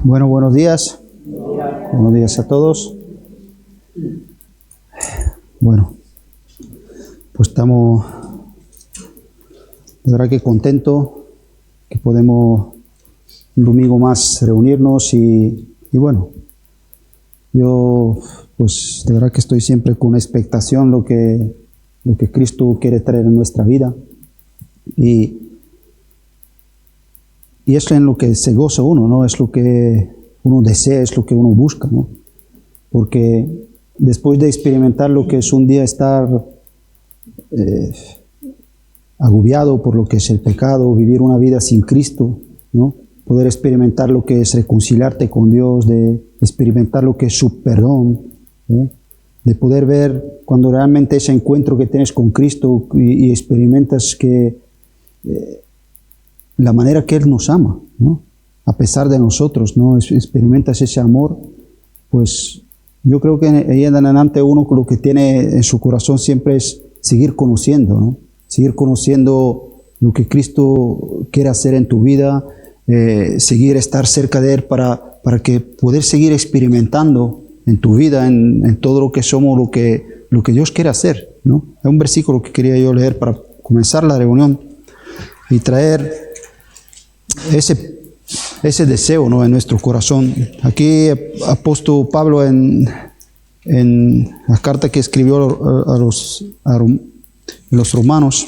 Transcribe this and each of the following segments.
Bueno, buenos días. Buenos días a todos. Bueno, pues estamos, de verdad que contentos que podemos un domingo más reunirnos y bueno, yo pues de verdad que estoy siempre con expectación lo que Cristo quiere traer en nuestra vida y es en lo que se goza uno, ¿no? Es lo que uno desea, es lo que uno busca, ¿no? Porque después de experimentar lo que es un día estar agobiado por lo que es el pecado, vivir una vida sin Cristo, ¿no? Poder experimentar lo que es reconciliarte con Dios, de experimentar lo que es su perdón, de poder ver cuando realmente ese encuentro que tienes con Cristo y experimentas que la manera que Él nos ama, ¿no? A pesar de nosotros, ¿no? Experimentas ese amor, pues yo creo que ahí en adelante uno lo que tiene en su corazón siempre es seguir conociendo, ¿no? Seguir conociendo lo que Cristo quiere hacer en tu vida, seguir estar cerca de Él para que poder seguir experimentando en tu vida, en todo lo que somos, lo que Dios quiere hacer, ¿no? Hay un versículo que quería yo leer para comenzar la reunión y traer ese deseo, ¿no? En nuestro corazón. Aquí apóstol Pablo en la carta que escribió a los romanos,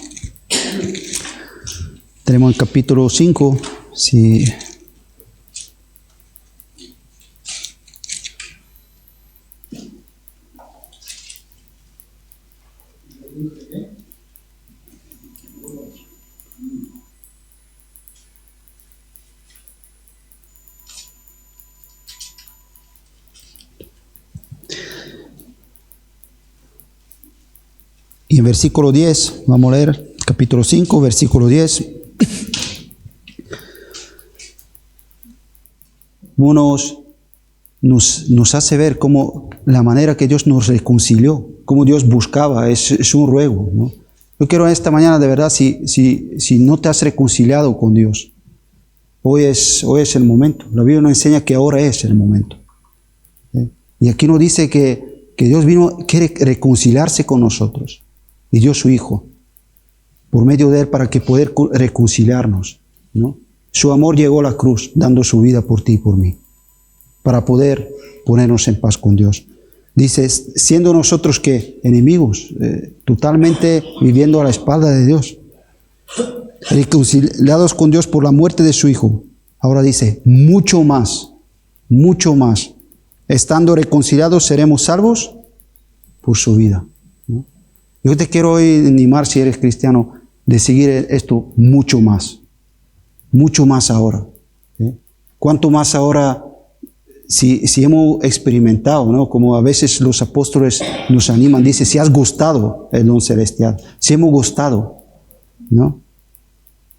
tenemos el capítulo 5, si y en versículo 10, vamos a leer capítulo 5, versículo 10. Nos hace ver cómo la manera que Dios nos reconcilió, cómo Dios buscaba, es un ruego, ¿no? Yo quiero esta mañana, de verdad, si no te has reconciliado con Dios, hoy es el momento. La Biblia nos enseña que ahora es el momento. Y aquí nos dice que Dios quiere reconciliarse con nosotros. Y dio su Hijo por medio de Él para que poder reconciliarnos, ¿no? Su amor llegó a la cruz dando su vida por ti y por mí para poder ponernos en paz con Dios. Dice, siendo nosotros que enemigos, totalmente viviendo a la espalda de Dios, reconciliados con Dios por la muerte de su Hijo. Ahora dice, mucho más, estando reconciliados seremos salvos por su vida, ¿no? Yo te quiero hoy animar, si eres cristiano, de seguir esto mucho más ahora. ¿Cuánto más ahora si hemos experimentado, ¿no? Como a veces los apóstoles nos animan, dice, si has gustado el don celestial, si hemos gustado, ¿no?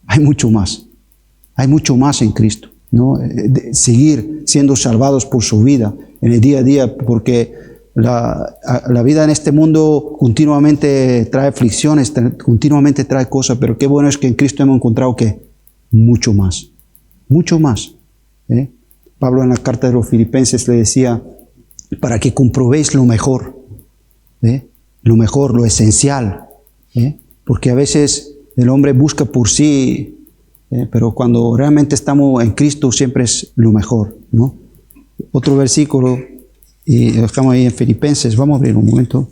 Hay mucho más en Cristo, ¿no? De seguir siendo salvados por su vida en el día a día, porque la vida en este mundo continuamente trae aflicciones, continuamente trae cosas, pero qué bueno es que en Cristo hemos encontrado que mucho más. Pablo en la carta de los Filipenses le decía, para que comprobéis lo mejor, lo esencial, porque a veces el hombre busca por sí, pero cuando realmente estamos en Cristo siempre es lo mejor, ¿no? Otro versículo, y estamos ahí en Filipenses, vamos a abrir un momento.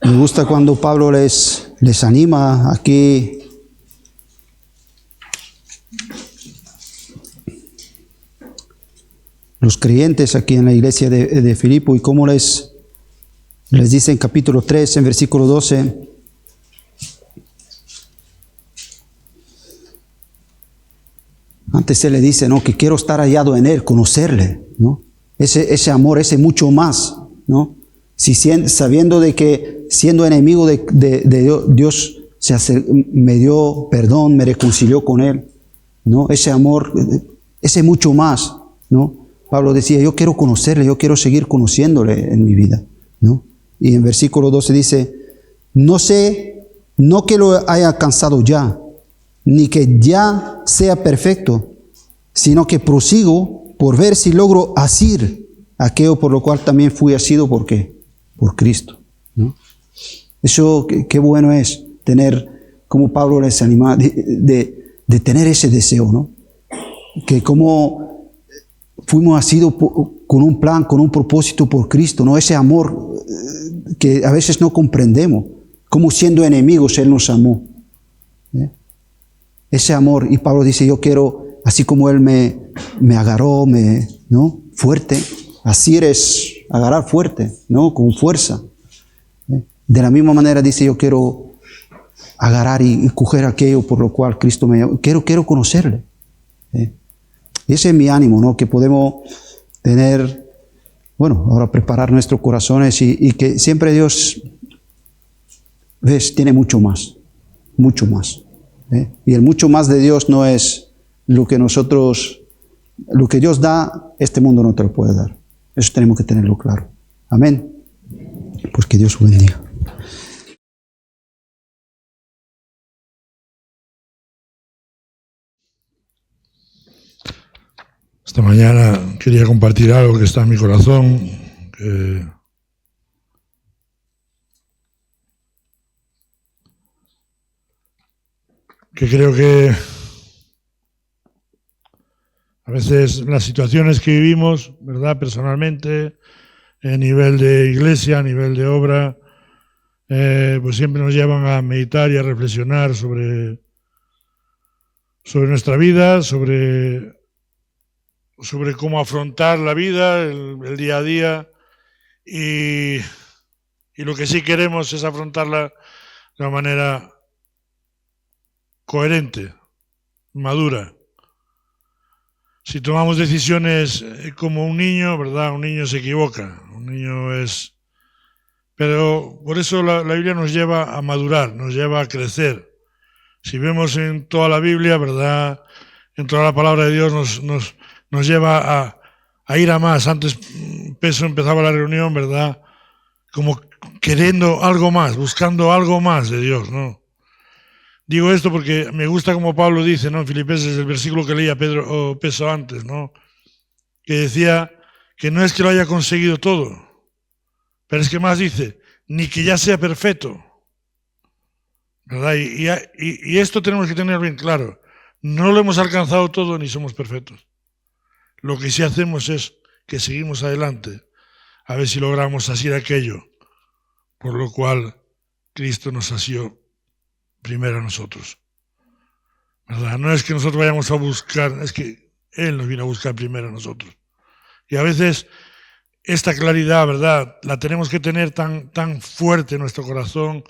Me gusta cuando Pablo les anima aquí. Los creyentes aquí en la iglesia de Filipo, y cómo les dice en capítulo 3, en versículo 12. Antes se le dice, ¿no? Que quiero estar hallado en Él, conocerle, ¿no? Ese amor, ese mucho más, ¿no? Sabiendo de que siendo enemigo de Dios me dio perdón, me reconcilió con Él, ¿no? Ese amor, ese mucho más, ¿no? Pablo decía, yo quiero conocerle, yo quiero seguir conociéndole en mi vida, ¿no? Y en versículo 12 dice, no que lo haya alcanzado ya, ni que ya sea perfecto, sino que prosigo por ver si logro asir aquello por lo cual también fui asido. ¿Por qué? Por Cristo, ¿no? Eso, qué bueno es tener, como Pablo les anima, de tener ese deseo, ¿no? Que como fuimos asidos con un plan, con un propósito por Cristo, ¿no? Ese amor que a veces no comprendemos, como siendo enemigos Él nos amó. Ese amor, y Pablo dice, yo quiero, así como Él me agarró, ¿no? Fuerte, así eres agarrar fuerte, ¿no? Con fuerza. De la misma manera dice, yo quiero agarrar y coger aquello por lo cual Cristo me llamó. Quiero conocerle. Y ese es mi ánimo, ¿no? Que podemos tener, bueno, ahora preparar nuestros corazones y que siempre Dios, ves, tiene mucho más. Mucho más. Y el mucho más de Dios no es lo que Dios da, este mundo no te lo puede dar. Eso tenemos que tenerlo claro. Amén. Pues que Dios os bendiga. Esta mañana quería compartir algo que está en mi corazón, que creo que a veces las situaciones que vivimos, ¿verdad? Personalmente, a nivel de iglesia, a nivel de obra, pues siempre nos llevan a meditar y a reflexionar sobre nuestra vida, sobre cómo afrontar la vida, el día a día, y lo que sí queremos es afrontarla de una manera coherente, madura. Si tomamos decisiones como un niño, ¿verdad? Un niño se equivoca, un niño es... Pero por eso la Biblia nos lleva a madurar, nos lleva a crecer. Si vemos en toda la Biblia, ¿verdad? En toda la palabra de Dios nos lleva a ir a más. Antes Peso empezaba la reunión, ¿verdad? Como queriendo algo más, buscando algo más de Dios, ¿no? Digo esto porque me gusta como Pablo dice, ¿no? En Filipenses, el versículo que leía Peso antes, ¿no? Que decía que no es que lo haya conseguido todo, pero es que más dice, ni que ya sea perfecto, ¿verdad? Y esto tenemos que tener bien claro. No lo hemos alcanzado todo ni somos perfectos. Lo que sí hacemos es que seguimos adelante a ver si logramos asir aquello por lo cual Cristo nos asió primero a nosotros, ¿verdad? No es que nosotros vayamos a buscar, es que Él nos vino a buscar primero a nosotros. Y a veces esta claridad, ¿verdad?, la tenemos que tener tan fuerte en nuestro corazón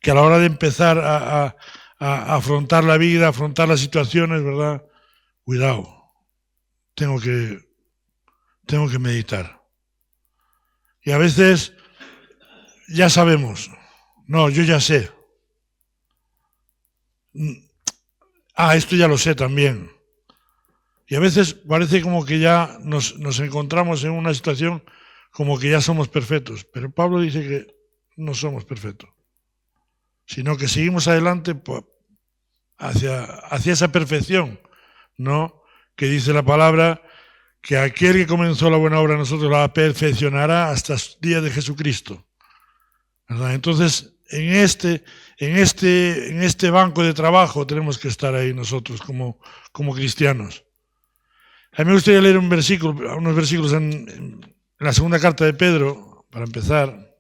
que a la hora de empezar a afrontar la vida, a afrontar las situaciones, ¿verdad?, cuidado, tengo que meditar. Y a veces ya sabemos, no, yo ya sé. Esto ya lo sé también. Y a veces parece como que ya nos encontramos en una situación como que ya somos perfectos. Pero Pablo dice que no somos perfectos, sino que seguimos adelante hacia esa perfección, ¿no? Que dice la palabra que aquel que comenzó la buena obra en nosotros la perfeccionará hasta el día de Jesucristo, ¿verdad? Entonces, en este banco de trabajo tenemos que estar ahí nosotros como cristianos. A mí me gustaría leer unos versículos en la segunda carta de Pedro, para empezar.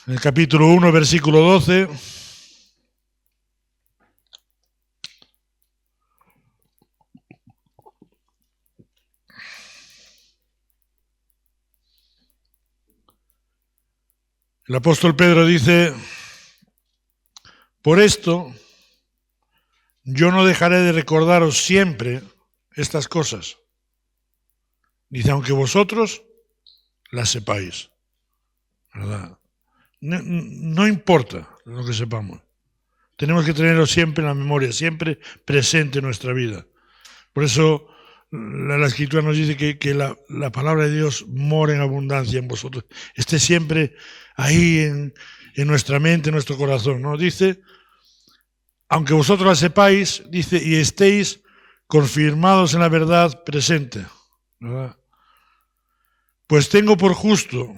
En el capítulo 1, versículo 12. El apóstol Pedro dice, por esto yo no dejaré de recordaros siempre estas cosas. Dice, aunque vosotros las sepáis, ¿verdad? No importa lo que sepamos. Tenemos que tenerlo siempre en la memoria, siempre presente en nuestra vida. Por eso la Escritura nos dice que la palabra de Dios mora en abundancia en vosotros, esté siempre ahí en nuestra mente, en nuestro corazón, ¿no? Dice, aunque vosotros la sepáis, dice, y estéis confirmados en la verdad presente, ¿verdad? Pues tengo por justo,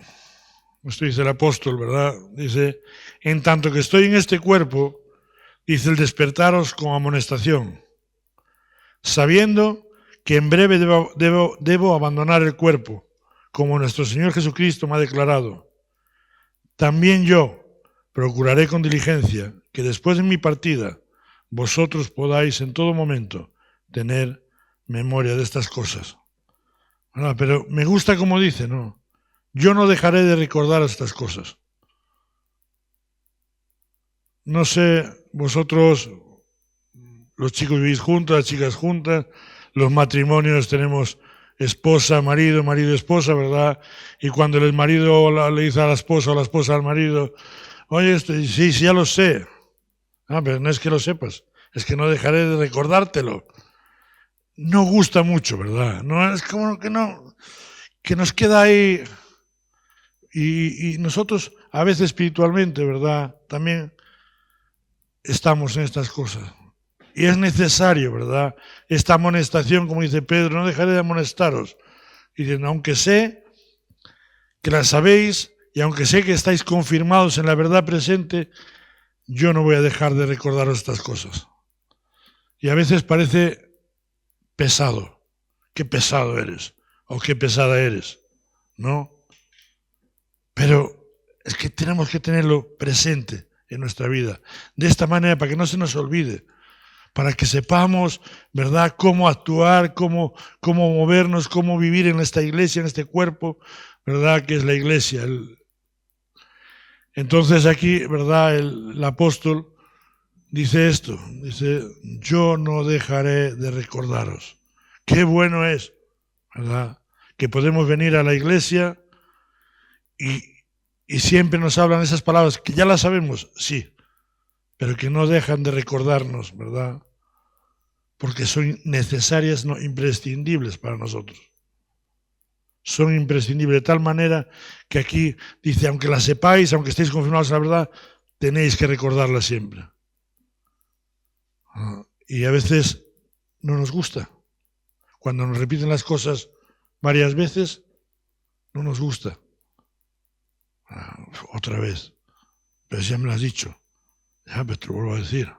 esto dice el apóstol, ¿verdad? Dice, en tanto que estoy en este cuerpo, dice, el despertaros con amonestación, sabiendo que en breve debo abandonar el cuerpo, como nuestro Señor Jesucristo me ha declarado. También yo procuraré con diligencia que después de mi partida vosotros podáis en todo momento tener memoria de estas cosas. Pero me gusta como dice, ¿no? Yo no dejaré de recordar estas cosas. No sé, vosotros, los chicos vivís juntos, las chicas juntas, los matrimonios tenemos esposa, marido, marido, esposa, ¿verdad? Y cuando el marido le dice a la esposa o la esposa al marido, oye, sí, ya lo sé. Pero no es que lo sepas, es que no dejaré de recordártelo. No gusta mucho, ¿verdad? No es como que nos queda ahí. Y nosotros a veces espiritualmente, ¿verdad? También estamos en estas cosas. Y es necesario, ¿verdad? Esta amonestación, como dice Pedro, no dejaré de amonestaros. Y diciendo, aunque sé que la sabéis y aunque sé que estáis confirmados en la verdad presente, yo no voy a dejar de recordaros estas cosas. Y a veces parece pesado. Qué pesado eres. O qué pesada eres. ¿No? Pero es que tenemos que tenerlo presente en nuestra vida. De esta manera, para que no se nos olvide. Para que sepamos, ¿verdad?, cómo actuar, cómo movernos, cómo vivir en esta iglesia, en este cuerpo, ¿verdad?, que es la iglesia. Entonces aquí, ¿verdad?, el apóstol dice esto, dice, yo no dejaré de recordaros. Qué bueno es, ¿verdad?, que podemos venir a la iglesia y siempre nos hablan esas palabras, que ya las sabemos, sí, pero que no dejan de recordarnos, ¿verdad?, porque son necesarias, no imprescindibles para nosotros. Son imprescindibles de tal manera que aquí dice, aunque las sepáis, aunque estéis confirmados en la verdad, tenéis que recordarlas siempre. Y a veces no nos gusta. Cuando nos repiten las cosas varias veces, no nos gusta. Otra vez. Pero ya me lo has dicho. Ya, pero te lo vuelvo a decir.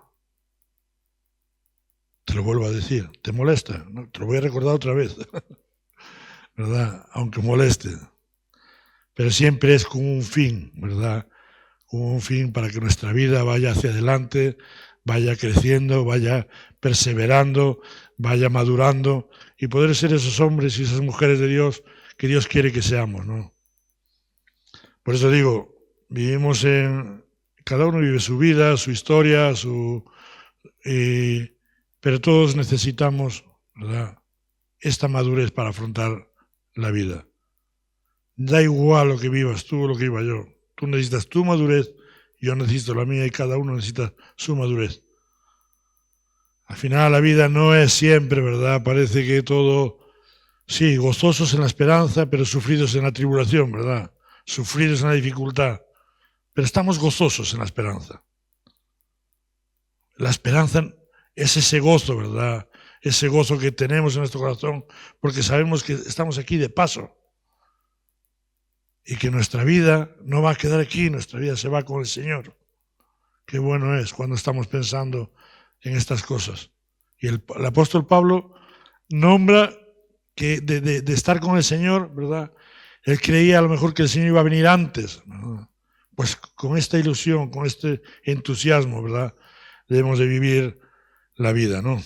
Te lo vuelvo a decir. ¿Te molesta? No, te lo voy a recordar otra vez. ¿Verdad? Aunque moleste. Pero siempre es con un fin, ¿verdad? Con un fin para que nuestra vida vaya hacia adelante, vaya creciendo, vaya perseverando, vaya madurando y poder ser esos hombres y esas mujeres de Dios que Dios quiere que seamos, ¿no? Por eso digo, cada uno vive su vida, su historia, pero todos necesitamos, ¿verdad?, esta madurez para afrontar la vida. Da igual lo que vivas tú o lo que viva yo. Tú necesitas tu madurez, yo necesito la mía y cada uno necesita su madurez. Al final la vida no es siempre, ¿verdad? Parece que todo, sí, gozosos en la esperanza, pero sufridos en la tribulación, ¿verdad? Sufridos en la dificultad. Pero estamos gozosos en la esperanza. La esperanza es ese gozo, ¿verdad? Ese gozo que tenemos en nuestro corazón porque sabemos que estamos aquí de paso. Y que nuestra vida no va a quedar aquí, nuestra vida se va con el Señor. Qué bueno es cuando estamos pensando en estas cosas. Y el apóstol Pablo nombra que de estar con el Señor, ¿verdad? Él creía a lo mejor que el Señor iba a venir antes, ¿verdad? Pues con esta ilusión, con este entusiasmo, ¿verdad?, debemos de vivir la vida, ¿no?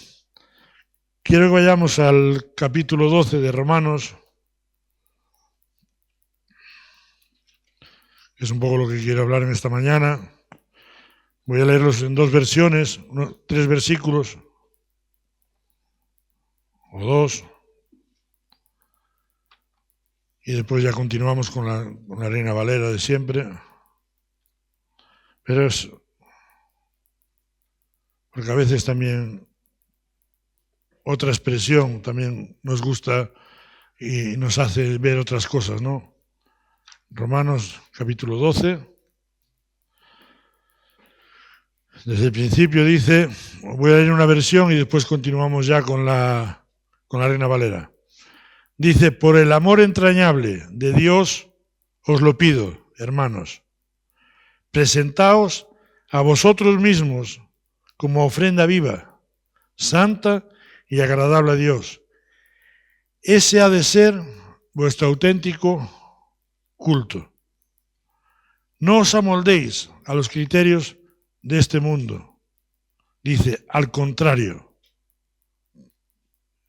Quiero que vayamos al capítulo 12 de Romanos. Es un poco lo que quiero hablar en esta mañana. Voy a leerlos en dos versiones, 3 versículos, o 2. Y después ya continuamos con la Reina Valera de siempre. Pero es porque a veces también otra expresión también nos gusta y nos hace ver otras cosas, ¿no? Romanos capítulo 12. Desde el principio dice, voy a leer una versión y después continuamos ya con la Reina Valera. Dice, por el amor entrañable de Dios os lo pido, hermanos, presentaos a vosotros mismos como ofrenda viva, santa y agradable a Dios. Ese ha de ser vuestro auténtico culto. No os amoldéis a los criterios de este mundo. Dice, al contrario.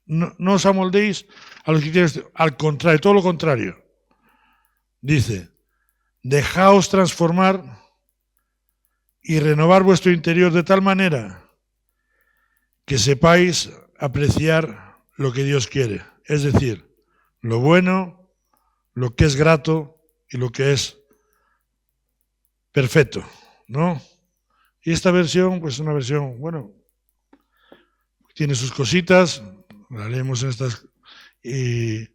No os amoldéis a los criterios, al contrario, todo lo contrario. Dice, dejaos transformar y renovar vuestro interior de tal manera que sepáis apreciar lo que Dios quiere. Es decir, lo bueno, lo que es grato y lo que es perfecto, ¿no? Y esta versión, pues es una versión, bueno, tiene sus cositas, la leemos en estas, y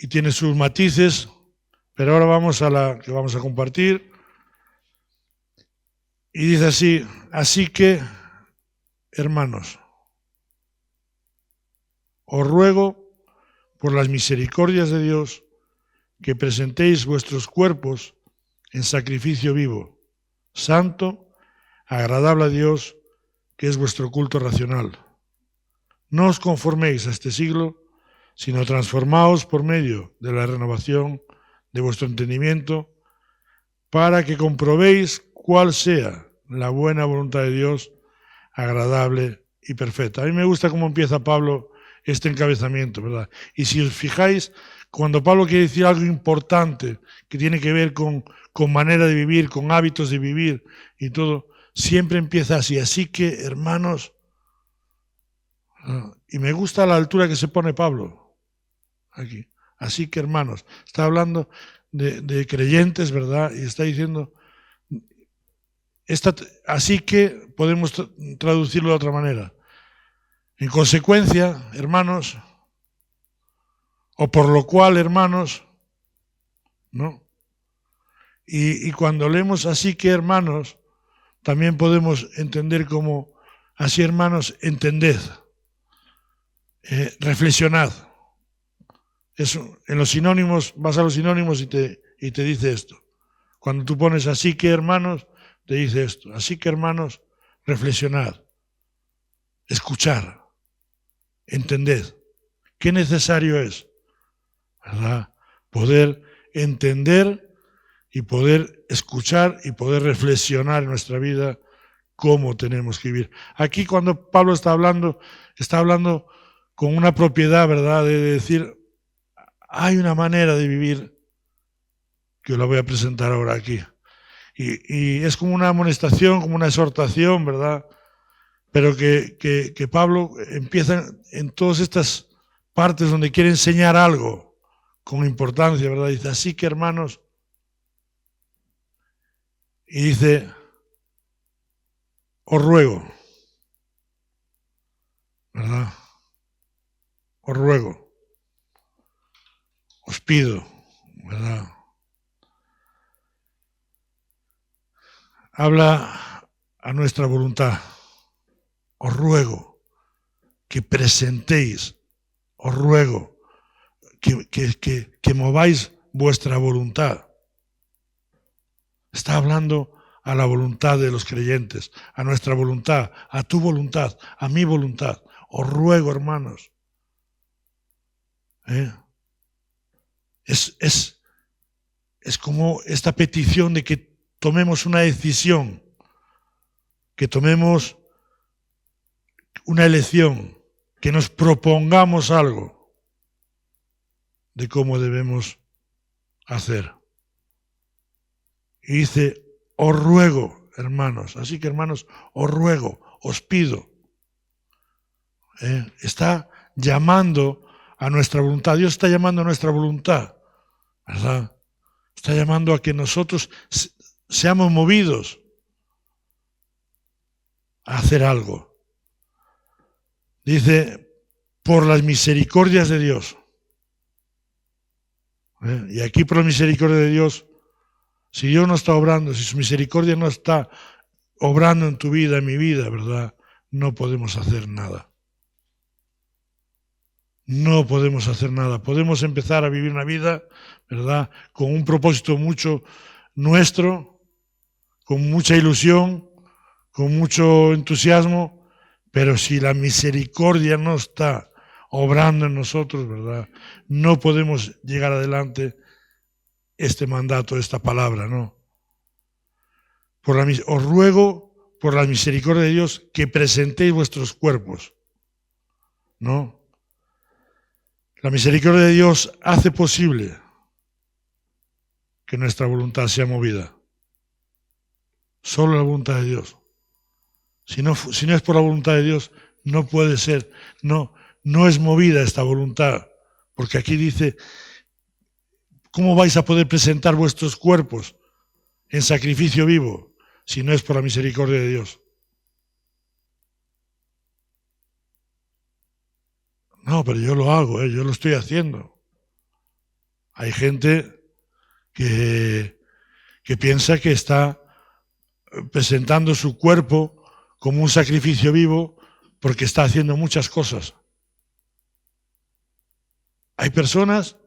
tiene sus matices, pero ahora vamos a la que vamos a compartir. Y dice así que, hermanos, os ruego por las misericordias de Dios que presentéis vuestros cuerpos en sacrificio vivo, santo, agradable a Dios, que es vuestro culto racional. No os conforméis a este siglo, sino transformaos por medio de la renovación de vuestro entendimiento, para que comprobéis cuál sea la buena voluntad de Dios, agradable y perfecta. A mí me gusta cómo empieza Pablo este encabezamiento, ¿verdad? Y si os fijáis, cuando Pablo quiere decir algo importante que tiene que ver con manera de vivir, con hábitos de vivir y todo, siempre empieza así. Así que, hermanos, y me gusta la altura que se pone Pablo aquí. Así que, hermanos, está hablando de creyentes, ¿verdad? Y está diciendo, así que podemos traducirlo de otra manera. En consecuencia, hermanos, o por lo cual, hermanos, ¿no? Y cuando leemos así que, hermanos, también podemos entender como, así, hermanos, entended, reflexionad. Eso, en los sinónimos, vas a los sinónimos y te dice esto. Cuando tú pones así que, hermanos, te dice esto. Así que, hermanos, reflexionad, escuchar, entended. ¿Qué necesario es? ¿Verdad? Poder entender y poder escuchar y poder reflexionar en nuestra vida cómo tenemos que vivir. Aquí cuando Pablo está hablando con una propiedad, ¿verdad? De decir, hay una manera de vivir que os la voy a presentar ahora aquí. Y es como una amonestación, como una exhortación, ¿verdad? Pero que Pablo empieza en todas estas partes donde quiere enseñar algo con importancia, ¿verdad? Dice, así que, hermanos, y dice, os ruego, ¿verdad? Os ruego, os pido, ¿verdad? Habla a nuestra voluntad. Os ruego que presentéis, os ruego que mováis vuestra voluntad. Está hablando a la voluntad de los creyentes, a nuestra voluntad, a tu voluntad, a mi voluntad. Os ruego, hermanos. Es como esta petición de que tomemos una decisión, que tomemos una elección, que nos propongamos algo de cómo debemos hacer. Y dice, os ruego, hermanos, así que hermanos, os ruego, os pido. Está llamando a nuestra voluntad, Dios está llamando a nuestra voluntad, ¿verdad? Está llamando a que nosotros seamos movidos a hacer algo. Dice, por las misericordias de Dios. Y aquí por la misericordia de Dios, si Dios no está obrando, si su misericordia no está obrando en tu vida, en mi vida, ¿verdad? No podemos hacer nada. No podemos hacer nada. Podemos empezar a vivir una vida, ¿verdad? Con un propósito mucho nuestro, con mucha ilusión, con mucho entusiasmo, pero si la misericordia no está obrando en nosotros, ¿verdad? No podemos llegar adelante este mandato, esta palabra, ¿no? Os ruego por la misericordia de Dios que presentéis vuestros cuerpos, ¿no? La misericordia de Dios hace posible que nuestra voluntad sea movida. Solo la voluntad de Dios. Si no es por la voluntad de Dios, no puede ser. No es movida esta voluntad. Porque aquí dice, ¿cómo vais a poder presentar vuestros cuerpos en sacrificio vivo si no es por la misericordia de Dios? No, pero yo lo hago, yo lo estoy haciendo. Hay gente que piensa que está presentando su cuerpo como un sacrificio vivo porque está haciendo muchas cosas. Hay personas,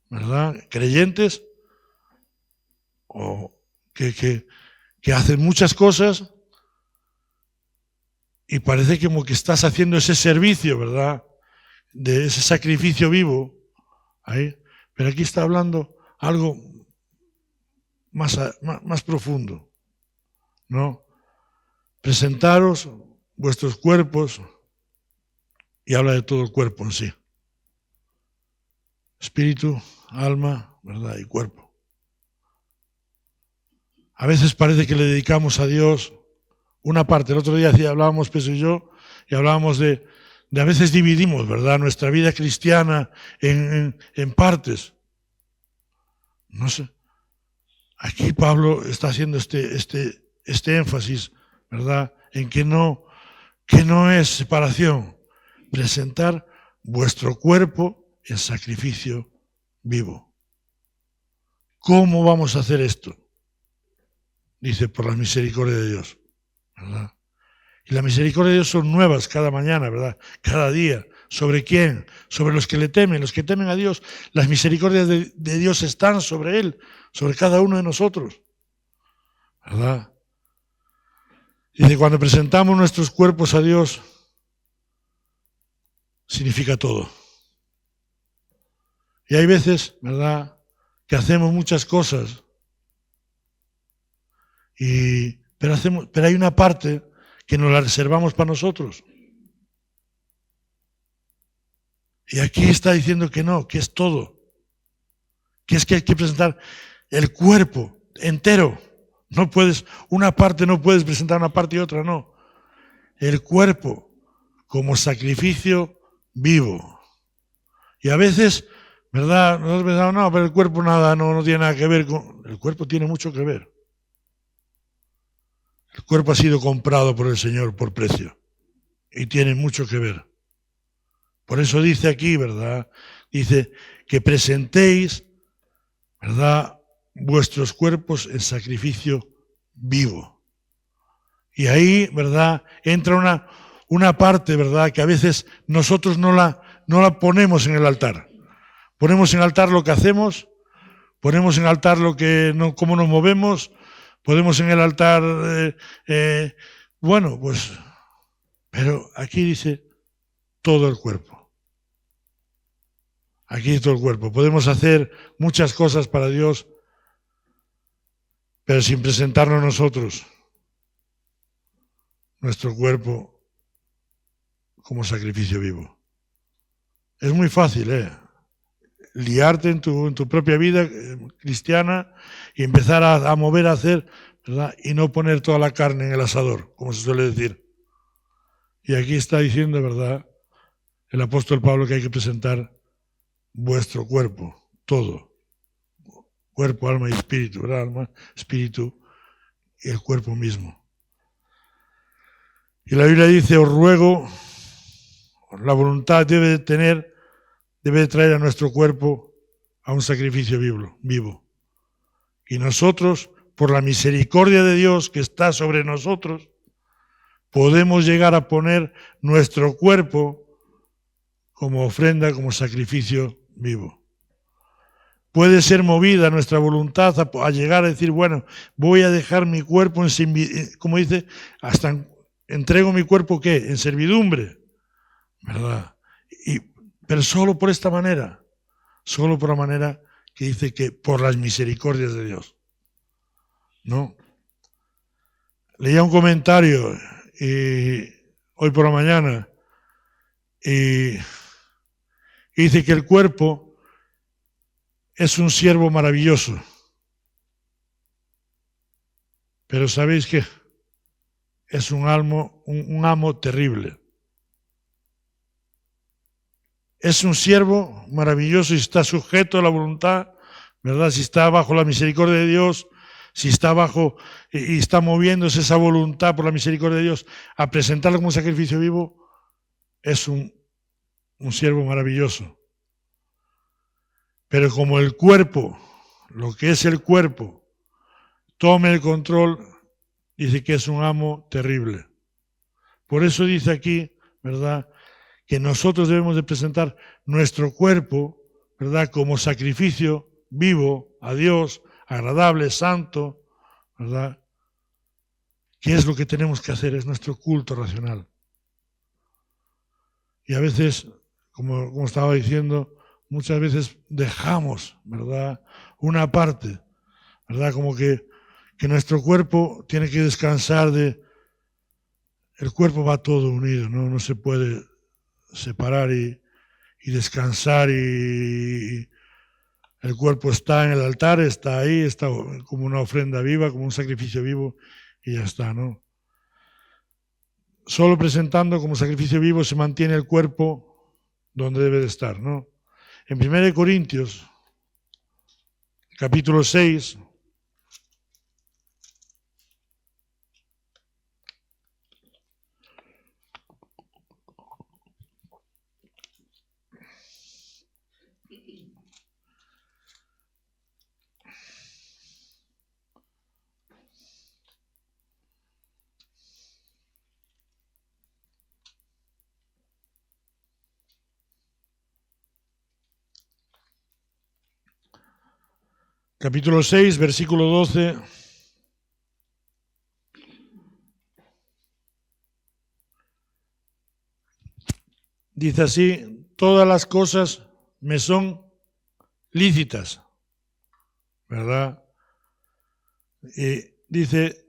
¿verdad?, creyentes o que hacen muchas cosas y parece como que estás haciendo ese servicio, ¿verdad?, de ese sacrificio vivo. Ahí. Pero aquí está hablando algo más profundo, ¿no? Presentaros vuestros cuerpos, y habla de todo el cuerpo en sí. Espíritu, alma, ¿verdad?, y cuerpo. A veces parece que le dedicamos a Dios una parte. El otro día hablábamos, Peso y yo, y hablábamos de a veces dividimos, ¿verdad?, nuestra vida cristiana en partes. No sé. Aquí Pablo está haciendo este énfasis, ¿verdad?, en que no es separación. Presentar vuestro cuerpo en sacrificio vivo. ¿Cómo vamos a hacer esto? Dice, por la misericordia de Dios, ¿verdad? Y la misericordia de Dios son nuevas cada mañana, ¿verdad? Cada día. ¿Sobre quién? Sobre los que le temen. Los que temen a Dios, las misericordias de Dios están sobre Él, sobre cada uno de nosotros, ¿verdad? Y cuando presentamos nuestros cuerpos a Dios, significa todo. Y hay veces, ¿verdad?, que hacemos muchas cosas, pero hay una parte que nos la reservamos para nosotros. Y aquí está diciendo que no, que es todo. Que es que hay que presentar el cuerpo entero. No puedes, una parte no puedes presentar una parte y otra no. El cuerpo como sacrificio vivo. Y a veces, ¿verdad? Nosotros pensamos, no, pero el cuerpo nada, no tiene nada que ver con... El cuerpo tiene mucho que ver. El cuerpo ha sido comprado por el Señor por precio. Y tiene mucho que ver. Por eso dice aquí, ¿verdad? Dice que presentéis, ¿verdad?, vuestros cuerpos en sacrificio vivo. Y ahí, ¿verdad?, entra una parte, ¿verdad?, que a veces nosotros no la ponemos en el altar. Ponemos en altar lo que hacemos, ponemos en altar cómo nos movemos, ponemos en el altar, bueno, pues, pero aquí dice todo el cuerpo. Aquí todo el cuerpo. Podemos hacer muchas cosas para Dios, pero sin presentarnos nosotros nuestro cuerpo como sacrificio vivo. Es muy fácil, liarte en tu propia vida cristiana y empezar a mover, a hacer, ¿verdad?, y no poner toda la carne en el asador, como se suele decir. Y aquí está diciendo, ¿verdad?, el apóstol Pablo, que hay que presentar vuestro cuerpo, todo. Cuerpo, alma y espíritu, ¿verdad? Alma, espíritu y el cuerpo mismo. Y la Biblia dice, os ruego la voluntad debe de traer a nuestro cuerpo a un sacrificio vivo. Y nosotros, por la misericordia de Dios que está sobre nosotros, podemos llegar a poner nuestro cuerpo como ofrenda, como sacrificio vivo. Puede ser movida nuestra voluntad a llegar a decir, bueno, voy a dejar mi cuerpo, como dice, hasta entrego mi cuerpo, ¿qué? En servidumbre, ¿verdad? Pero solo por esta manera, solo por la manera que dice que por las misericordias de Dios, ¿no? Leía un comentario hoy por la mañana y dice que el cuerpo es un siervo maravilloso, pero ¿sabéis qué? Es un amo terrible. Es un siervo maravilloso y está sujeto a la voluntad, ¿verdad? Si está bajo la misericordia de Dios, si está bajo y está moviéndose esa voluntad por la misericordia de Dios a presentarlo como un sacrificio vivo, es un siervo maravilloso. Pero como el cuerpo, lo que es el cuerpo, tome el control, dice que es un amo terrible. Por eso dice aquí, ¿verdad?, que nosotros debemos de presentar nuestro cuerpo, ¿verdad?, como sacrificio vivo a Dios, agradable, santo, ¿verdad? ¿Qué es lo que tenemos que hacer? Es nuestro culto racional. Y a veces, como estaba diciendo, muchas veces dejamos, ¿verdad?, una parte, ¿verdad?, como que nuestro cuerpo tiene que descansar el cuerpo va todo unido, no se puede separar y descansar y el cuerpo está en el altar, está ahí, está como una ofrenda viva, como un sacrificio vivo y ya está, ¿no? Solo presentando como sacrificio vivo se mantiene el cuerpo donde debe de estar, ¿no? En 1 Corintios, capítulo 6, capítulo 6, versículo 12. Dice así, todas las cosas me son lícitas, ¿verdad? Y dice,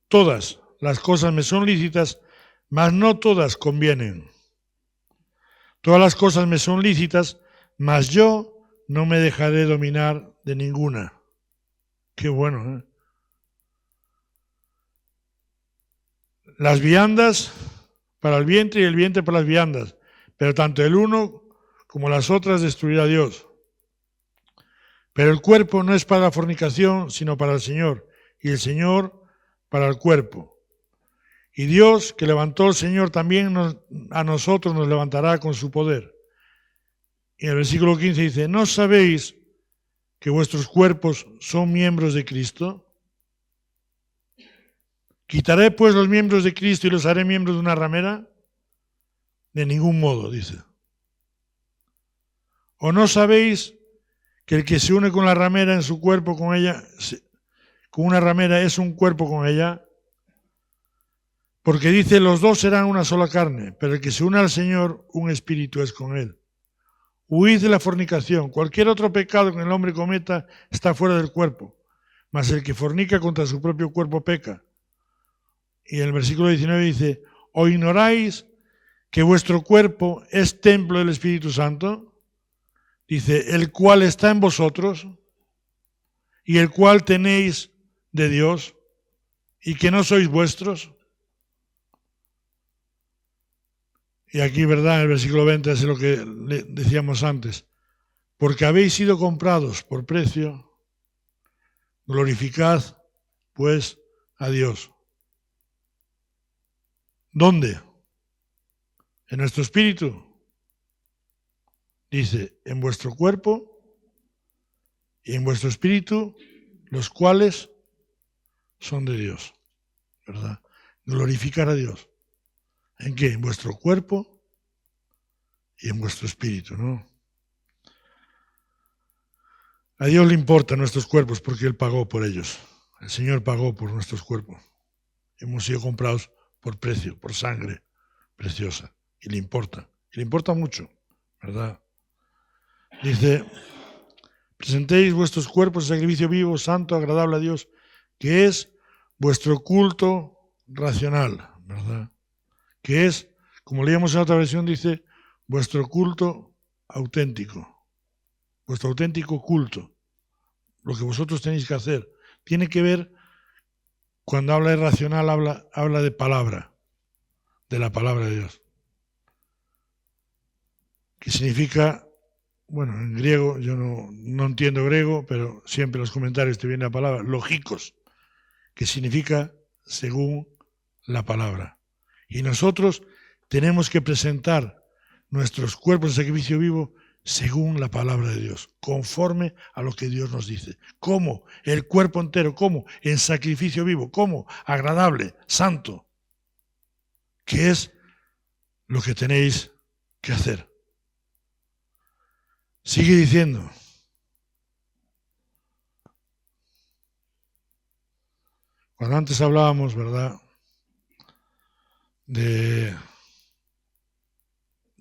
todas las cosas me son lícitas, mas no todas convienen. Todas las cosas me son lícitas, mas yo no me dejaré dominar de ninguna. Qué bueno, ¿eh? Las viandas para el vientre y el vientre para las viandas, pero tanto el uno como las otras destruirá Dios. Pero el cuerpo no es para la fornicación, sino para el Señor, y el Señor para el cuerpo. Y Dios, que levantó al Señor, también a nosotros nos levantará con su poder. Y en el versículo 15 dice, ¿no sabéis que vuestros cuerpos son miembros de Cristo? ¿Quitaré pues los miembros de Cristo y los haré miembros de una ramera? De ningún modo, dice. ¿O no sabéis que el que se une con la ramera en su cuerpo con ella, con una ramera es un cuerpo con ella? Porque dice, los dos serán una sola carne, pero el que se une al Señor, un espíritu es con él. Huid de la fornicación. Cualquier otro pecado que el hombre cometa está fuera del cuerpo, mas el que fornica contra su propio cuerpo peca. Y en el versículo 19 dice, ¿o ignoráis que vuestro cuerpo es templo del Espíritu Santo? Dice, el cual está en vosotros y el cual tenéis de Dios y que no sois vuestros. Y aquí, ¿verdad? En el versículo 20 es lo que decíamos antes. Porque habéis sido comprados por precio, glorificad pues a Dios. ¿Dónde? En nuestro espíritu. Dice, en vuestro cuerpo y en vuestro espíritu, los cuales son de Dios, ¿verdad? Glorificar a Dios. ¿En qué? En vuestro cuerpo y en vuestro espíritu, ¿no? A Dios le importan nuestros cuerpos porque Él pagó por ellos. El Señor pagó por nuestros cuerpos. Hemos sido comprados por precio, por sangre preciosa. Y le importa mucho, ¿verdad? Dice, presentéis vuestros cuerpos en sacrificio vivo, santo, agradable a Dios, que es vuestro culto racional, ¿verdad? Que es, como leíamos en otra versión, dice, vuestro culto auténtico. Vuestro auténtico culto. Lo que vosotros tenéis que hacer. Tiene que ver, cuando habla de racional, habla de palabra, de la palabra de Dios. Que significa, bueno, en griego, yo no entiendo griego, pero siempre en los comentarios te viene la palabra, lógicos, que significa según la palabra. Y nosotros tenemos que presentar nuestros cuerpos de sacrificio vivo según la palabra de Dios, conforme a lo que Dios nos dice. ¿Cómo? El cuerpo entero. ¿Cómo? En sacrificio vivo. ¿Cómo? Agradable, santo. ¿Qué es lo que tenéis que hacer? Sigue diciendo. Cuando antes hablábamos, ¿verdad?, de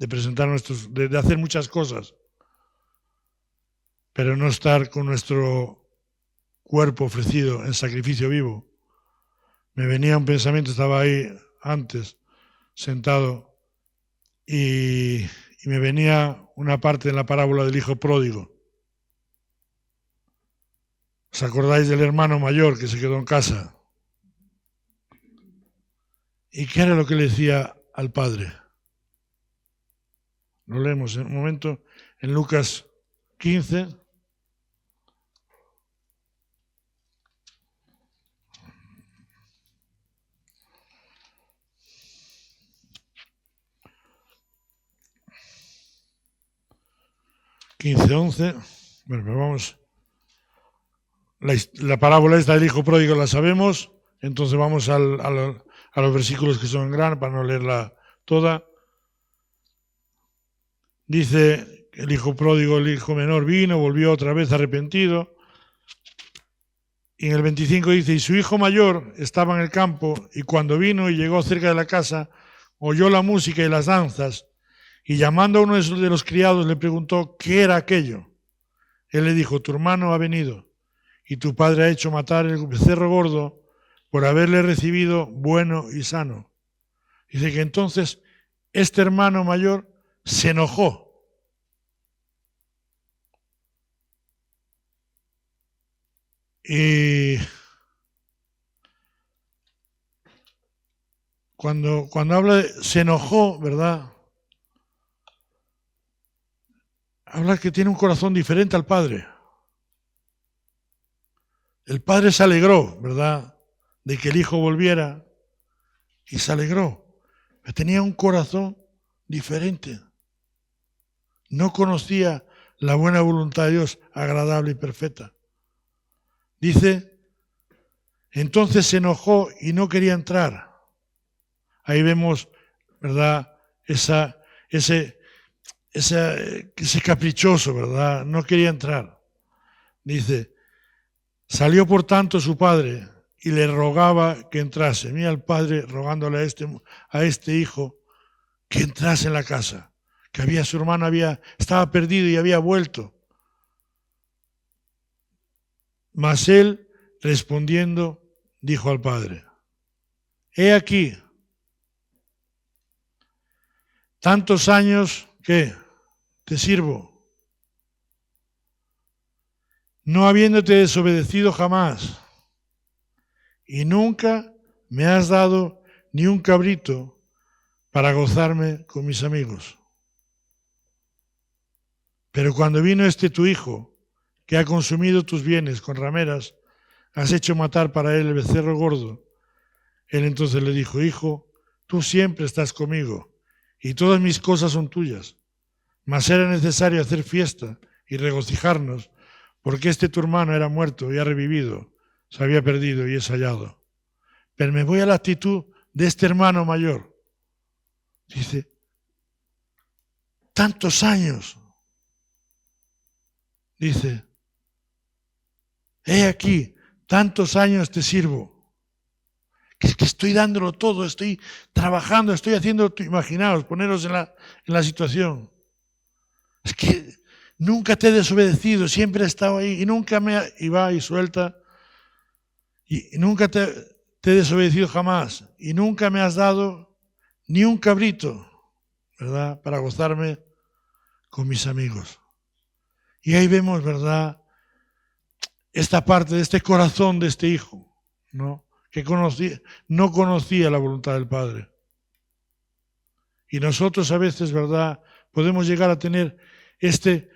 presentar nuestros, de hacer muchas cosas, pero no estar con nuestro cuerpo ofrecido en sacrificio vivo. Me venía un pensamiento, estaba ahí antes, sentado, y me venía una parte en la parábola del hijo pródigo. ¿Os acordáis del hermano mayor que se quedó en casa? ¿Y qué era lo que le decía al padre? Lo leemos en un momento en Lucas 15. Bueno, pero vamos. La parábola esta del hijo pródigo la sabemos, entonces vamos a los versículos que son en gran para no leerla toda. Dice el hijo pródigo, el hijo menor vino, volvió otra vez arrepentido. Y en el 25 dice, y su hijo mayor estaba en el campo, y cuando vino y llegó cerca de la casa, oyó la música y las danzas, y llamando a uno de los criados le preguntó qué era aquello. Él le dijo, tu hermano ha venido, y tu padre ha hecho matar el becerro gordo por haberle recibido bueno y sano. Dice que entonces este hermano mayor se enojó. Y cuando habla de se enojó, ¿verdad? Habla que tiene un corazón diferente al padre. El padre se alegró, ¿verdad?, de que el hijo volviera, y se alegró. Pero tenía un corazón diferente. No conocía la buena voluntad de Dios, agradable y perfecta. Dice, entonces se enojó y no quería entrar. Ahí vemos, ¿verdad?, ese caprichoso, ¿verdad? No quería entrar. Dice, salió por tanto su padre y le rogaba que entrase. Mira el padre rogándole a este hijo que entrase en la casa, que su hermano estaba perdido y había vuelto. Mas él, respondiendo, dijo al padre, he aquí, tantos años que te sirvo, no habiéndote desobedecido jamás, y nunca me has dado ni un cabrito para gozarme con mis amigos. Pero cuando vino tu hijo, que ha consumido tus bienes con rameras, has hecho matar para él el becerro gordo. Él entonces le dijo, hijo, tú siempre estás conmigo, y todas mis cosas son tuyas. Mas era necesario hacer fiesta y regocijarnos, porque este tu hermano era muerto y ha revivido, se había perdido y es hallado. Pero me voy a la actitud de este hermano mayor. Dice, tantos años. Dice, he aquí, tantos años te sirvo. Que estoy dándolo todo, estoy trabajando, estoy haciendo, imaginaos, poneros en la situación. Es que nunca te he desobedecido, siempre he estado ahí y nunca y va y suelta. Y nunca te he desobedecido jamás. Y nunca me has dado ni un cabrito, ¿verdad? Para gozarme con mis amigos. Y ahí vemos, ¿verdad? Esta parte de este corazón de este hijo, ¿no? Que no conocía la voluntad del Padre. Y nosotros a veces, ¿verdad? Podemos llegar a tener esta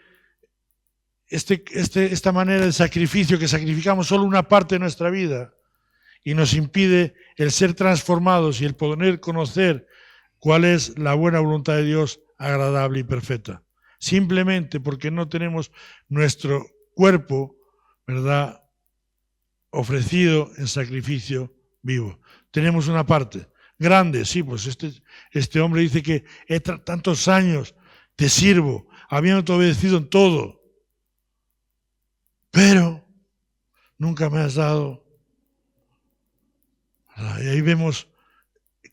manera de sacrificio, que sacrificamos solo una parte de nuestra vida y nos impide el ser transformados y el poder conocer cuál es la buena voluntad de Dios, agradable y perfecta. Simplemente porque no tenemos nuestro cuerpo, ¿verdad?, ofrecido en sacrificio vivo. Tenemos una parte grande, sí, pues este hombre dice que tantos años te sirvo, habiéndote obedecido en todo, pero nunca me has dado. Y ahí vemos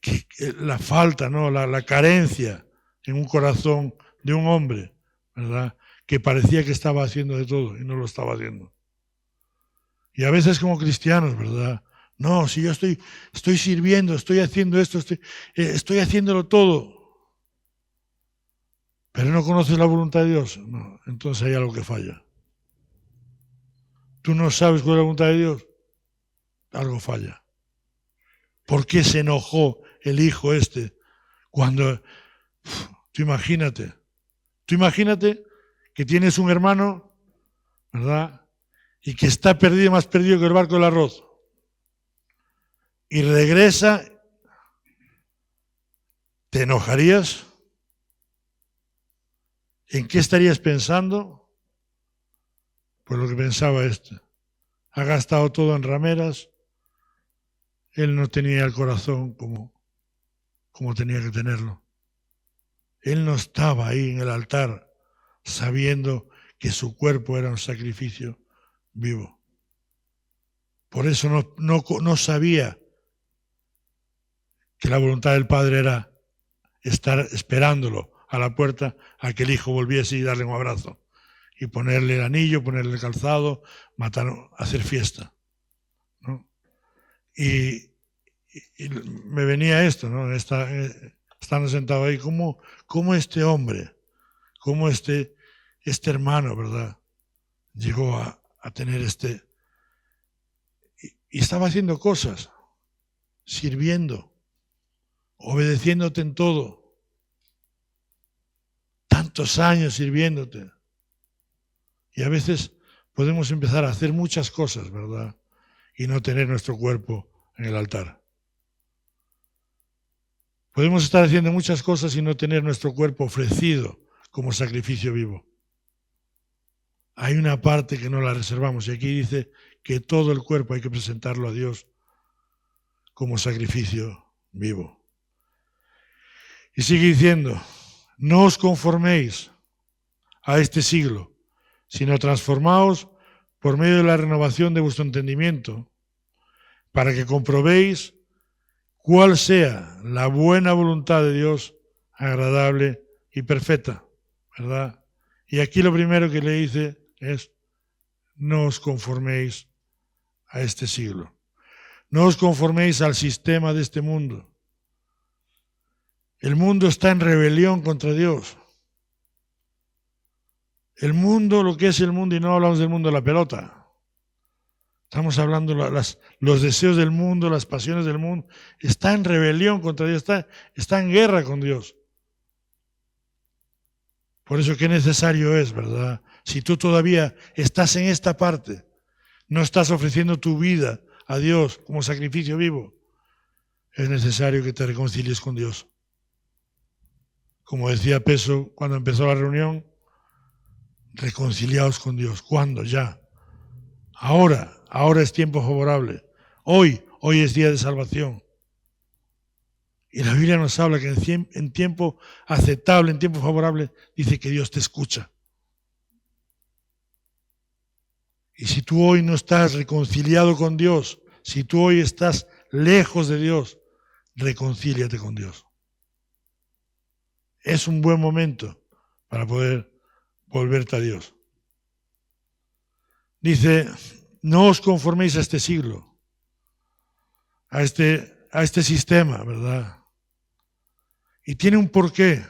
que la falta, ¿no?, la carencia en un corazón de un hombre, ¿verdad?, que parecía que estaba haciendo de todo y no lo estaba haciendo. Y a veces como cristianos, ¿verdad? No, si yo estoy sirviendo, estoy haciendo esto, estoy haciéndolo todo, pero no conoces la voluntad de Dios, no, entonces hay algo que falla. Tú no sabes cuál es la voluntad de Dios, algo falla. ¿Por qué se enojó el hijo cuando, tú imagínate que tienes un hermano, ¿verdad?, y que está perdido, más perdido que el barco del arroz, y regresa, ¿te enojarías? ¿En qué estarías pensando? Pues lo que pensaba ha gastado todo en rameras, él no tenía el corazón como tenía que tenerlo. Él no estaba ahí en el altar sabiendo que su cuerpo era un sacrificio vivo. Por eso no sabía que la voluntad del Padre era estar esperándolo a la puerta a que el hijo volviese y darle un abrazo y ponerle el anillo, ponerle el calzado, hacer fiesta, ¿no? Y me venía esto, ¿no? Estando sentado ahí, cómo este hombre, cómo este hermano, ¿verdad?, llegó a tener y estaba haciendo cosas, sirviendo, obedeciéndote en todo, tantos años sirviéndote. Y a veces podemos empezar a hacer muchas cosas, ¿verdad?, y no tener nuestro cuerpo en el altar. Podemos estar haciendo muchas cosas y no tener nuestro cuerpo ofrecido como sacrificio vivo. Hay una parte que no la reservamos y aquí dice que todo el cuerpo hay que presentarlo a Dios como sacrificio vivo. Y sigue diciendo, no os conforméis a este siglo, sino transformaos por medio de la renovación de vuestro entendimiento, para que comprobéis cuál sea la buena voluntad de Dios, agradable y perfecta, ¿verdad? Y aquí lo primero que le dice es, no os conforméis a este siglo. No os conforméis al sistema de este mundo. El mundo está en rebelión contra Dios. El mundo, lo que es el mundo, y no hablamos del mundo de la pelota. Estamos hablando de los deseos del mundo, las pasiones del mundo. Está en rebelión contra Dios, está en guerra con Dios. Por eso qué necesario es, ¿verdad? Si tú todavía estás en esta parte, no estás ofreciendo tu vida a Dios como sacrificio vivo, es necesario que te reconcilies con Dios. como decía Peso cuando empezó la reunión, reconciliados con Dios. ¿Cuándo? Ya. Ahora es tiempo favorable. Hoy es día de salvación. Y la Biblia nos habla que en tiempo aceptable, en tiempo favorable, dice que Dios te escucha. Y si tú hoy no estás reconciliado con Dios, si tú hoy estás lejos de Dios, reconcíliate con Dios. Es un buen momento para poder volverte a Dios. Dice, no os conforméis a este siglo, a este sistema, ¿verdad? Y tiene un porqué.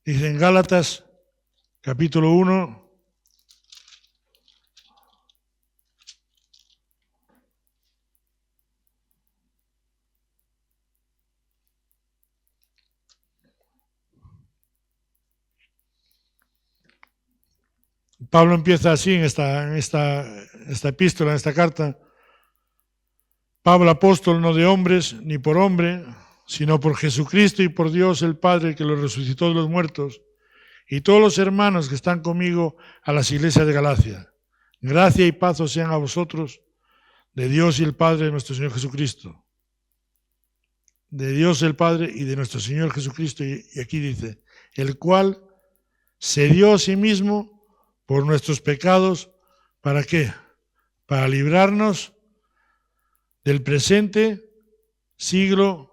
Dice en Gálatas, capítulo 1, Pablo empieza así en esta epístola, en esta carta. Pablo, apóstol, no de hombres, ni por hombre, sino por Jesucristo y por Dios el Padre, que lo resucitó de los muertos, y todos los hermanos que están conmigo a las iglesias de Galacia. Gracia y paz os sean a vosotros, de Dios y el Padre de nuestro Señor Jesucristo. De Dios el Padre y de nuestro Señor Jesucristo. Y aquí dice, el cual se dio a sí mismo por nuestros pecados, ¿para qué? Para librarnos del presente siglo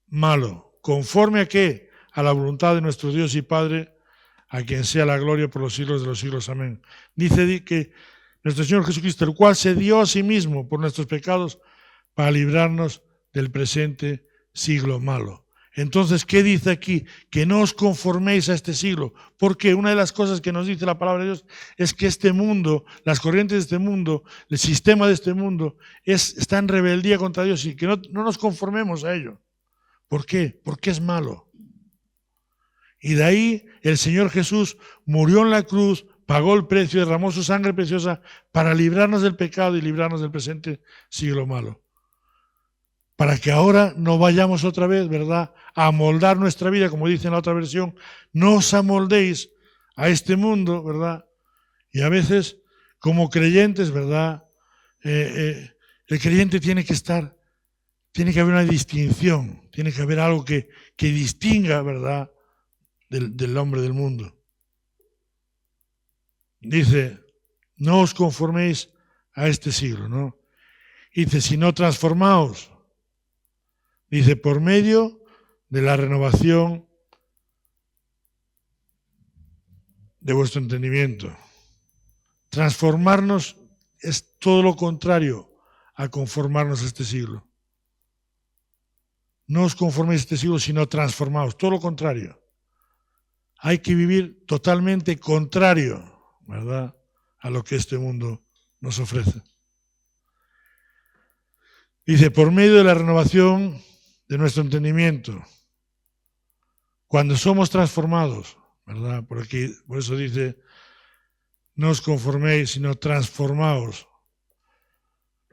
malo. ¿Conforme a qué? A la voluntad de nuestro Dios y Padre, a quien sea la gloria por los siglos de los siglos. Amén. Dice que nuestro Señor Jesucristo, el cual se dio a sí mismo por nuestros pecados, para librarnos del presente siglo malo. Entonces, ¿qué dice aquí? Que no os conforméis a este siglo. Porque una de las cosas que nos dice la palabra de Dios es que este mundo, las corrientes de este mundo, el sistema de este mundo, está en rebeldía contra Dios y que no nos conformemos a ello. ¿Por qué? Porque es malo. Y de ahí el Señor Jesús murió en la cruz, pagó el precio, derramó su sangre preciosa para librarnos del pecado y librarnos del presente siglo malo. Para que ahora no vayamos otra vez, ¿verdad?, a amoldar nuestra vida, como dice en la otra versión, no os amoldéis a este mundo, ¿verdad? Y a veces, como creyentes, ¿verdad?, el creyente tiene que haber una distinción, tiene que haber algo que distinga, ¿verdad?, del hombre del mundo. Dice, no os conforméis a este siglo, ¿no? Dice, sino transformaos. Dice, por medio de la renovación de vuestro entendimiento. Transformarnos es todo lo contrario a conformarnos a este siglo. No os conforméis a este siglo, sino transformaos, todo lo contrario. Hay que vivir totalmente contrario, ¿verdad?, a lo que este mundo nos ofrece. Dice, por medio de la renovación de nuestro entendimiento, cuando somos transformados, ¿verdad? Por eso dice, no os conforméis, sino transformaos.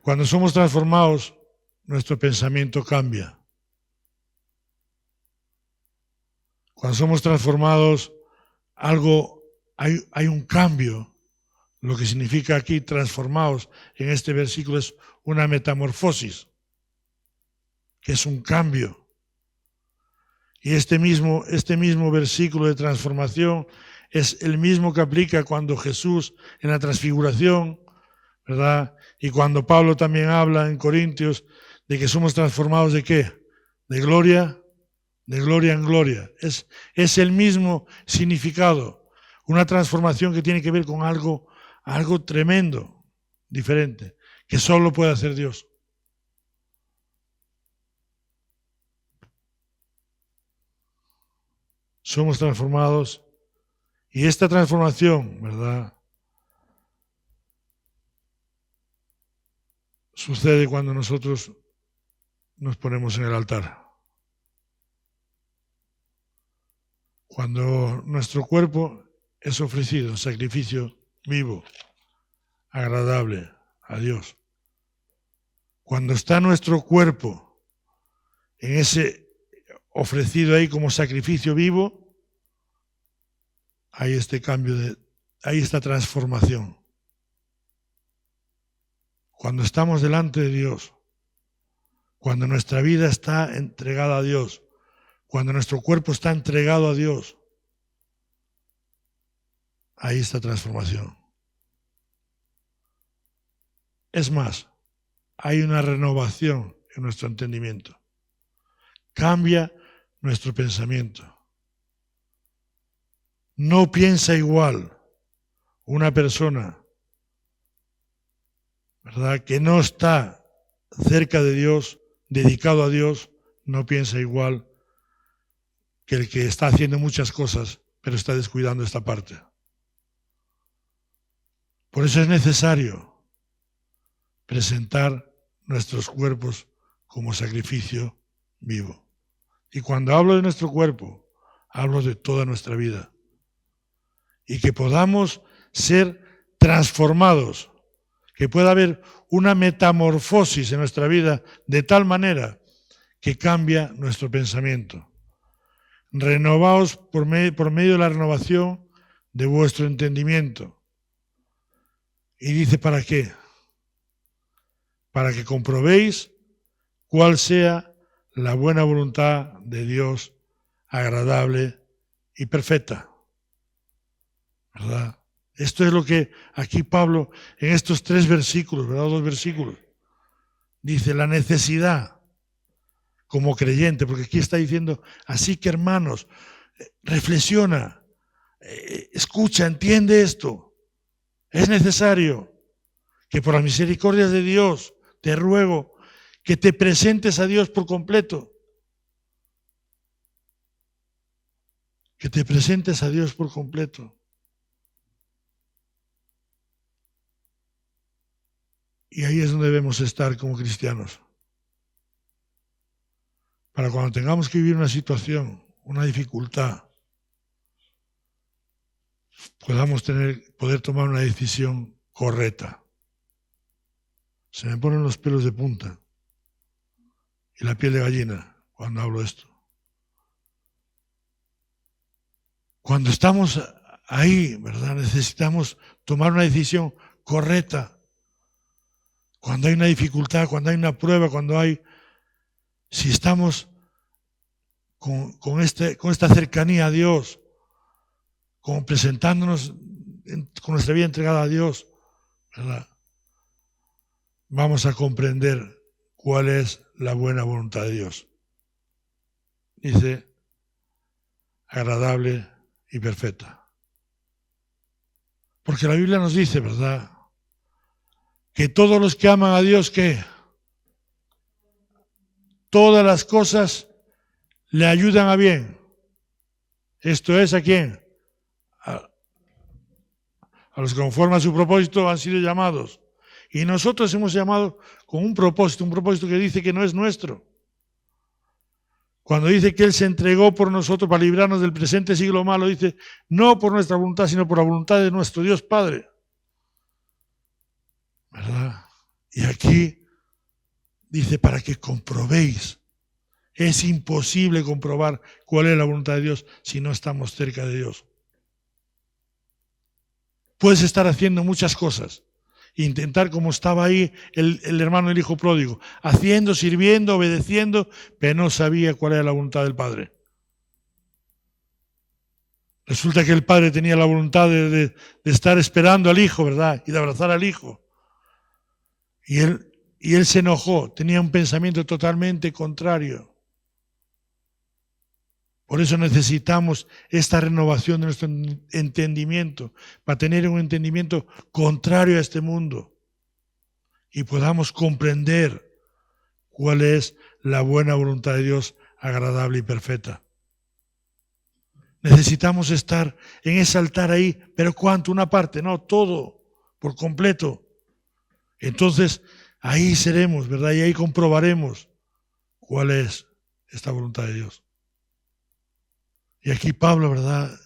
Cuando somos transformados, nuestro pensamiento cambia. Cuando somos transformados, hay un cambio. Lo que significa aquí transformados en este versículo es una metamorfosis, que es un cambio. Y este mismo versículo de transformación es el mismo que aplica cuando Jesús en la transfiguración, ¿verdad? Y cuando Pablo también habla en Corintios de que somos transformados ¿de qué? De gloria en gloria. Es el mismo significado. Una transformación que tiene que ver con algo tremendo, diferente, que solo puede hacer Dios. Somos transformados y esta transformación, ¿verdad?, sucede cuando nosotros nos ponemos en el altar. Cuando nuestro cuerpo es ofrecido, sacrificio vivo, agradable a Dios. Cuando está nuestro cuerpo en ese ofrecido ahí como sacrificio vivo, hay este cambio, hay esta transformación. Cuando estamos delante de Dios, cuando nuestra vida está entregada a Dios, cuando nuestro cuerpo está entregado a Dios, hay esta transformación. Es más, hay una renovación en nuestro entendimiento. Cambia nuestro pensamiento. No piensa igual una persona, ¿verdad?, que no está cerca de Dios, dedicado a Dios, no piensa igual que el que está haciendo muchas cosas, pero está descuidando esta parte. Por eso es necesario presentar nuestros cuerpos como sacrificio vivo. Y cuando hablo de nuestro cuerpo, hablo de toda nuestra vida. Y que podamos ser transformados, que pueda haber una metamorfosis en nuestra vida de tal manera que cambia nuestro pensamiento. Renovaos por medio de la renovación de vuestro entendimiento. Y dice, ¿para qué? Para que comprobéis cuál sea la buena voluntad de Dios, agradable y perfecta. ¿Verdad? Esto es lo que aquí Pablo, en estos 3 versículos, ¿verdad?, 2 versículos, dice la necesidad como creyente, porque aquí está diciendo, así que hermanos, reflexiona, escucha, entiende esto. Es necesario que por las misericordias de Dios te ruego que te presentes a Dios por completo. Que te presentes a Dios por completo. Y ahí es donde debemos estar como cristianos. Para cuando tengamos que vivir una situación, una dificultad, podamos poder tomar una decisión correcta. Se me ponen los pelos de punta y la piel de gallina cuando hablo esto. Cuando estamos ahí, ¿verdad?, necesitamos tomar una decisión correcta. Cuando hay una dificultad, cuando hay una prueba, si estamos con esta cercanía a Dios, como presentándonos con nuestra vida entregada a Dios, ¿verdad?, vamos a comprender cuál es la buena voluntad de Dios. Dice, agradable y perfecta. Porque la Biblia nos dice, ¿verdad?, que todos los que aman a Dios, ¿qué? Todas las cosas le ayudan a bien. Esto es, ¿a quién? A los que conforme a su propósito han sido llamados. Y nosotros hemos llamado con un propósito que dice que no es nuestro. Cuando dice que Él se entregó por nosotros para librarnos del presente siglo malo, dice, no por nuestra voluntad, sino por la voluntad de nuestro Dios Padre. ¿Verdad? Y aquí dice, para que comprobéis. Es imposible comprobar cuál es la voluntad de Dios si no estamos cerca de Dios. Puedes estar haciendo muchas cosas, intentar como estaba ahí el hermano del hijo pródigo, haciendo, sirviendo, obedeciendo, pero no sabía cuál era la voluntad del Padre. Resulta que el Padre tenía la voluntad de estar esperando al Hijo, ¿verdad?, y de abrazar al Hijo. Y él se enojó, tenía un pensamiento totalmente contrario. Por eso necesitamos esta renovación de nuestro entendimiento, para tener un entendimiento contrario a este mundo y podamos comprender cuál es la buena voluntad de Dios, agradable y perfecta. Necesitamos estar en ese altar ahí, pero ¿cuánto? Una parte, no, todo, por completo. Entonces, ahí seremos, ¿verdad? Y ahí comprobaremos cuál es esta voluntad de Dios. Y aquí Pablo, ¿verdad?,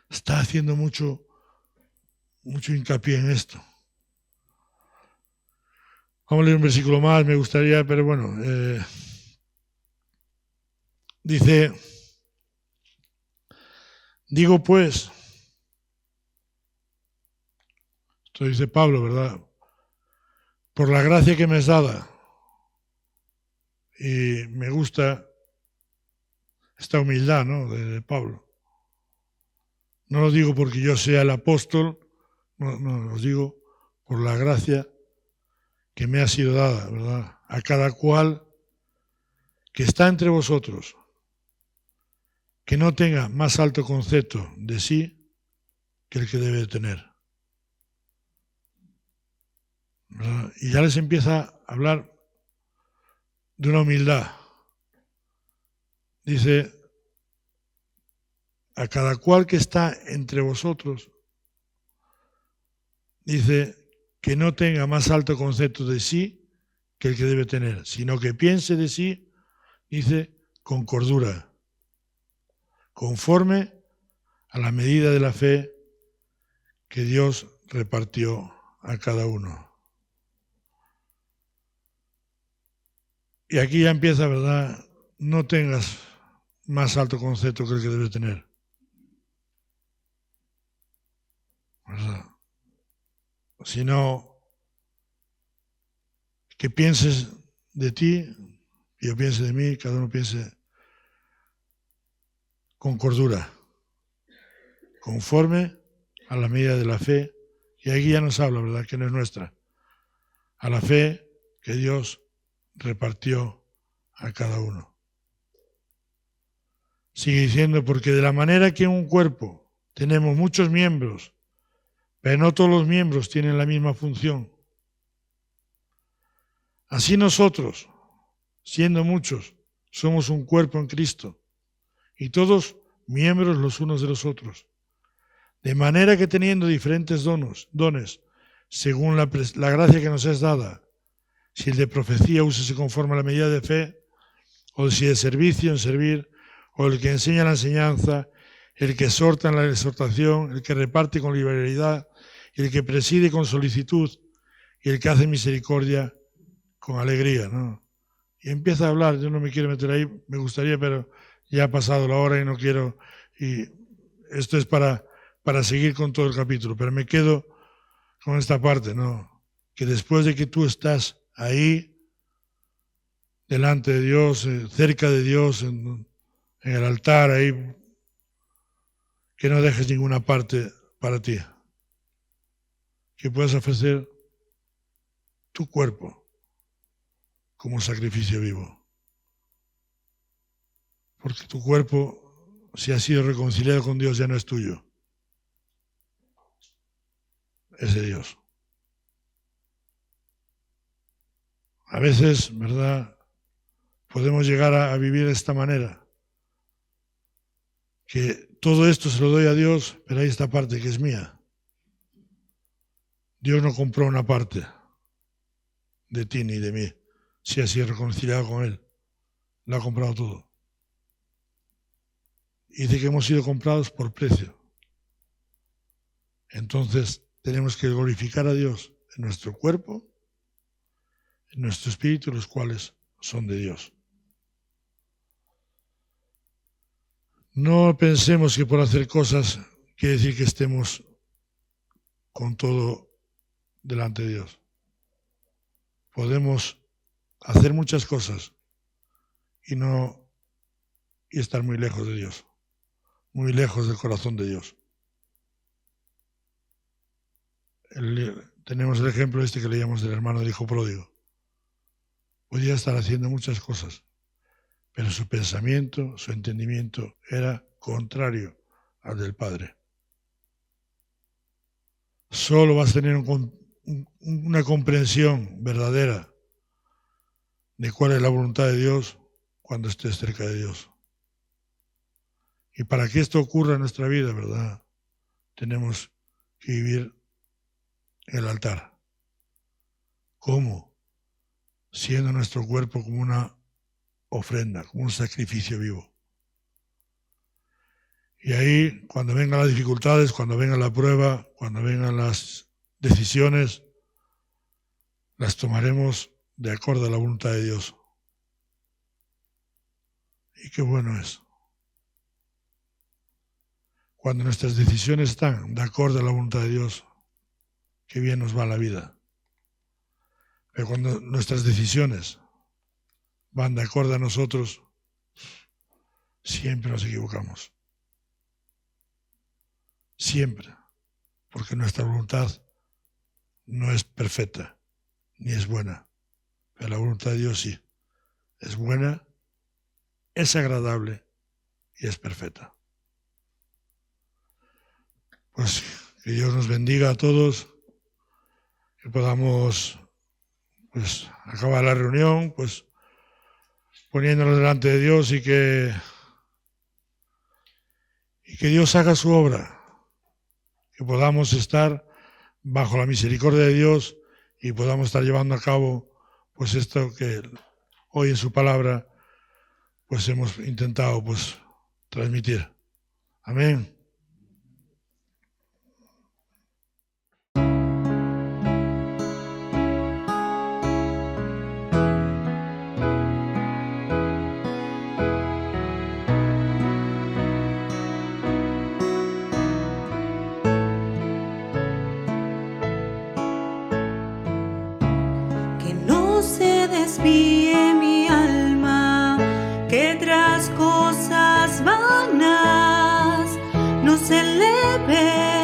está haciendo mucho hincapié en esto. Vamos a leer un versículo más, me gustaría, pero bueno. Dice, digo pues, esto dice Pablo, ¿verdad? Por la gracia que me es dada, y me gusta esta humildad, ¿no?, de Pablo. No lo digo porque yo sea el apóstol, no, lo digo por la gracia que me ha sido dada, ¿verdad? A cada cual que está entre vosotros, que no tenga más alto concepto de sí que el que debe de tener, ¿verdad? Y ya les empieza a hablar de una humildad. Dice, a cada cual que está entre vosotros, dice que no tenga más alto concepto de sí que el que debe tener, sino que piense de sí, dice, con cordura, conforme a la medida de la fe que Dios repartió a cada uno. Y aquí ya empieza, ¿verdad? No tengas más alto concepto que el que debes tener, ¿verdad? Sino que pienses de ti, que yo piense de mí, cada uno piense con cordura, conforme a la medida de la fe. Y aquí ya nos habla, ¿verdad?, que no es nuestra, a la fe que Dios repartió a cada uno. Sigue diciendo, porque de la manera que en un cuerpo tenemos muchos miembros, pero no todos los miembros tienen la misma función. Así nosotros, siendo muchos, somos un cuerpo en Cristo, y todos miembros los unos de los otros. De manera que teniendo diferentes dones, según la gracia que nos es dada, si el de profecía úsese conforme a la medida de fe, o si de servicio en servir, o el que enseña la enseñanza, el que exhorta en la exhortación, el que reparte con liberalidad, el que preside con solicitud, y el que hace misericordia con alegría, ¿no? Y empieza a hablar, yo no me quiero meter ahí, me gustaría, pero ya ha pasado la hora y no quiero, y esto es para seguir con todo el capítulo, pero me quedo con esta parte, ¿no? Que después de que tú estás ahí, delante de Dios, cerca de Dios, en el altar, ahí, que no dejes ninguna parte para ti. Que puedas ofrecer tu cuerpo como sacrificio vivo. Porque tu cuerpo, si ha sido reconciliado con Dios, ya no es tuyo. Es de Dios. A veces, ¿verdad?, podemos llegar a vivir de esta manera. Que todo esto se lo doy a Dios, pero hay esta parte que es mía. Dios no compró una parte de ti ni de mí, si has sido reconciliado con Él. Lo ha comprado todo. Y dice que hemos sido comprados por precio. Entonces tenemos que glorificar a Dios en nuestro cuerpo, en nuestro espíritu, los cuales son de Dios. No pensemos que por hacer cosas quiere decir que estemos con todo delante de Dios. Podemos hacer muchas cosas y estar muy lejos de Dios, muy lejos del corazón de Dios. Tenemos el ejemplo que leíamos del hermano del hijo pródigo. Podía estar haciendo muchas cosas, pero su pensamiento, su entendimiento era contrario al del Padre. Solo vas a tener una comprensión verdadera de cuál es la voluntad de Dios cuando estés cerca de Dios. Y para que esto ocurra en nuestra vida, ¿verdad?, tenemos que vivir en el altar. ¿Cómo? Siendo nuestro cuerpo como una ofrenda, como un sacrificio vivo. Y ahí, cuando vengan las dificultades, cuando venga la prueba, cuando vengan las decisiones, las tomaremos de acuerdo a la voluntad de Dios. y qué bueno es. Cuando nuestras decisiones están de acuerdo a la voluntad de Dios, qué bien nos va la vida. Pero cuando nuestras decisiones van de acuerdo a nosotros, siempre nos equivocamos. Siempre. Porque nuestra voluntad no es perfecta, ni es buena. Pero la voluntad de Dios sí. Es buena, es agradable y es perfecta. Pues que Dios nos bendiga a todos, que podamos pues acabar la reunión pues poniéndonos delante de Dios y que Dios haga su obra, que podamos estar bajo la misericordia de Dios y podamos estar llevando a cabo pues esto que hoy en su palabra pues hemos intentado pues transmitir. Amén. Que no se desvíe mi alma, que tras cosas vanas no se eleve